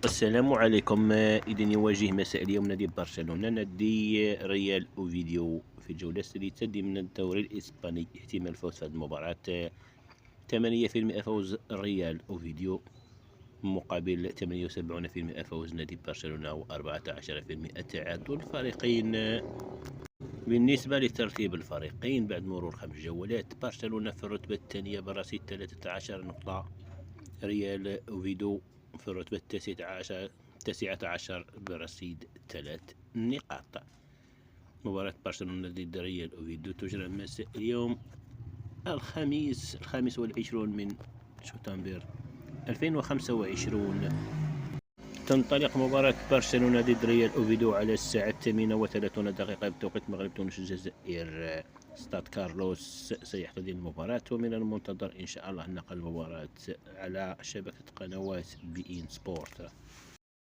السلام عليكم. إذا يواجه مساء اليوم نادي برشلونة نادي ريال أوفيديو في الجولة الثالثة ضمن الدوري الإسباني. احتمال فوز في هذه المباراة 8% فوز ريال أوفيديو مقابل 78% فوز نادي برشلونة و14% تعادل الفريقين. بالنسبة لترتيب الفريقين بعد مرور 5 جولات، برشلونة في الرتبة الثانية برصيد 13 نقطة، ريال أوفيدو في الرتبة التاسعة عشر برصيد 3 نقاط. مباراة برشلونة ضد ريال أوفيدو تجرى مساء اليوم الخامس والعشرون من شتنبر 2025. تنطلق مباراة برشلونة ضد ريال أوفيدو على الساعة 8:30 بتوقيت مغرب تونس الجزائر. ستاد كارلوس سيحتضن المباراة، ومن المنتظر إن شاء الله نقل المباراة على شبكة قنوات بي إن سبورت.